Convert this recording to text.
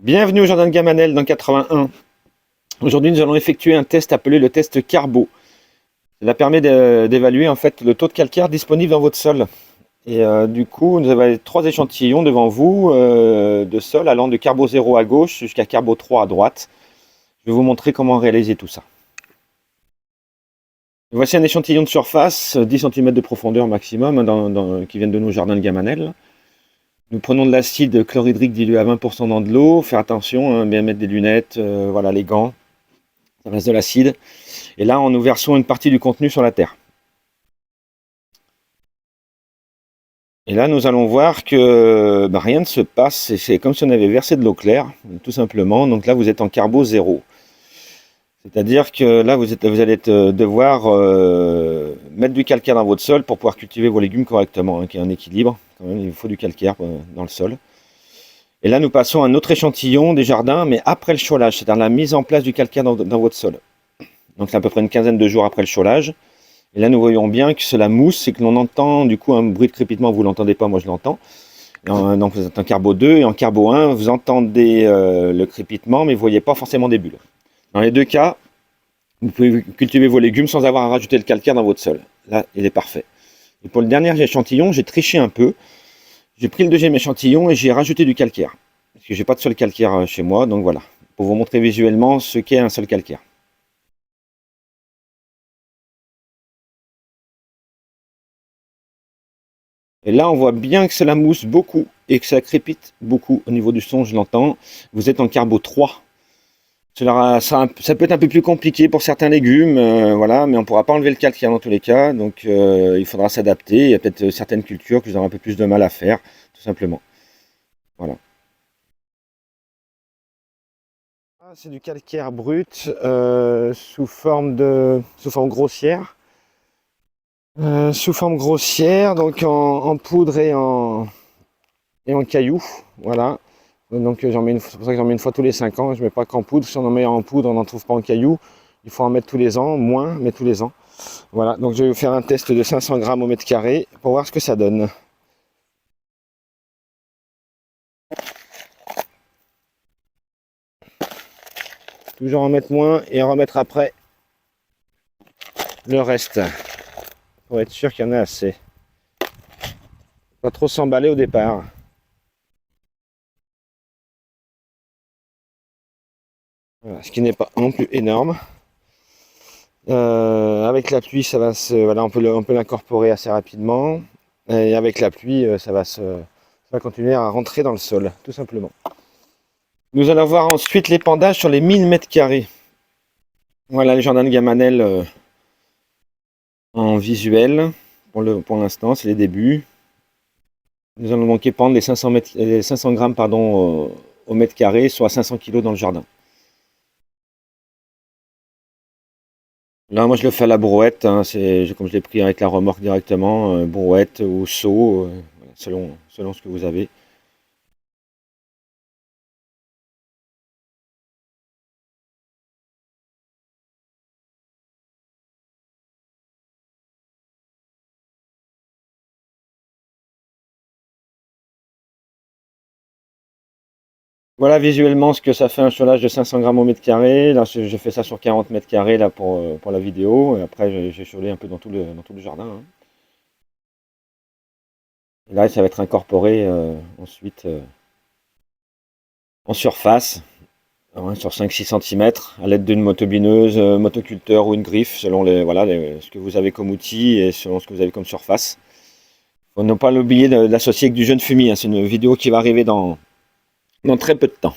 Bienvenue au Jardin de Gamanel dans 81. Aujourd'hui, nous allons effectuer un test appelé le test Carbo. Cela permet d'évaluer en fait le taux de calcaire disponible dans votre sol. Et du coup, nous avons 3 échantillons devant vous de sol allant de Carbo 0 à gauche jusqu'à Carbo 3 à droite. Je vais vous montrer comment réaliser tout ça. Voici un échantillon de surface, 10 cm de profondeur maximum, qui viennent de nos jardins de Gamanel. Nous prenons de l'acide chlorhydrique dilué à 20% dans de l'eau. Faire attention, bien mettre des lunettes, voilà, les gants. Ça reste de l'acide. Et là, nous versons une partie du contenu sur la terre. Et là, nous allons voir que rien ne se passe. C'est comme si on avait versé de l'eau claire, tout simplement. Donc là, vous êtes en carbo 0. C'est-à-dire que là, vous allez devoir mettre du calcaire dans votre sol pour pouvoir cultiver vos légumes correctement, qu'il y ait un équilibre. Quand même, il faut du calcaire dans le sol. Et là, nous passons à un autre échantillon des jardins, mais après le chaulage, c'est-à-dire la mise en place du calcaire dans votre sol. Donc c'est à peu près une quinzaine de jours après le chaulage. Et là, nous voyons bien que cela mousse et que l'on entend du coup un bruit de crépitement. Vous ne l'entendez pas, moi je l'entends. Donc vous êtes en carbo 2 et en carbo 1, vous entendez le crépitement, mais vous ne voyez pas forcément des bulles. Dans les deux cas, vous pouvez cultiver vos légumes sans avoir à rajouter le calcaire dans votre sol. Là, il est parfait. Et pour le dernier échantillon, j'ai triché un peu. J'ai pris le deuxième échantillon et j'ai rajouté du calcaire. Parce que j'ai pas de sol calcaire chez moi, donc voilà. Pour vous montrer visuellement ce qu'est un sol calcaire. Et là, on voit bien que cela mousse beaucoup et que ça crépite beaucoup. Au niveau du son, je l'entends. Vous êtes en carbo 3. Ça peut être un peu plus compliqué pour certains légumes, voilà, mais on ne pourra pas enlever le calcaire dans tous les cas. Donc, il faudra s'adapter. Il y a peut-être certaines cultures que vous aurez un peu plus de mal à faire, tout simplement. Voilà. C'est du calcaire brut sous forme grossière. Sous forme grossière, donc en poudre et en cailloux, voilà. Donc c'est pour ça que j'en mets une fois tous les 5 ans, je ne mets pas qu'en poudre. Si on en met en poudre, on n'en trouve pas en cailloux. Il faut en mettre tous les ans, moins, mais tous les ans. Voilà, donc je vais faire un test de 500 grammes au mètre carré pour voir ce que ça donne. Toujours en mettre moins et en remettre après le reste, pour être sûr qu'il y en a assez. Pas trop s'emballer au départ. Voilà, ce qui n'est pas non plus énorme. Avec la pluie, voilà, on peut l'incorporer assez rapidement. Et avec la pluie, ça va continuer à rentrer dans le sol, tout simplement. Nous allons voir ensuite l'épandage sur les 1000 mètres carrés. Voilà les jardins de Gamanel en visuel. Pour l'instant, c'est les débuts. Nous allons donc épandre les 500 grammes au mètre carré, soit 500 kg dans le jardin. Là, moi, je le fais à la brouette, comme je l'ai pris avec la remorque directement, brouette ou seau, selon ce que vous avez. Voilà visuellement ce que ça fait un chaulage de 500 grammes au mètre carré. Là, j'ai fait ça sur 40 mètres carrés là, pour la vidéo. Et après, j'ai chaulé un peu dans tout le jardin. Hein. Et là, ça va être incorporé ensuite en surface, sur 5-6 cm, à l'aide d'une motobineuse, motoculteur ou une griffe, selon ce que vous avez comme outil et selon ce que vous avez comme surface. Il ne faut pas l'oublier d'associer avec du jeune fumier. Hein. C'est une vidéo qui va arriver dans très peu de temps.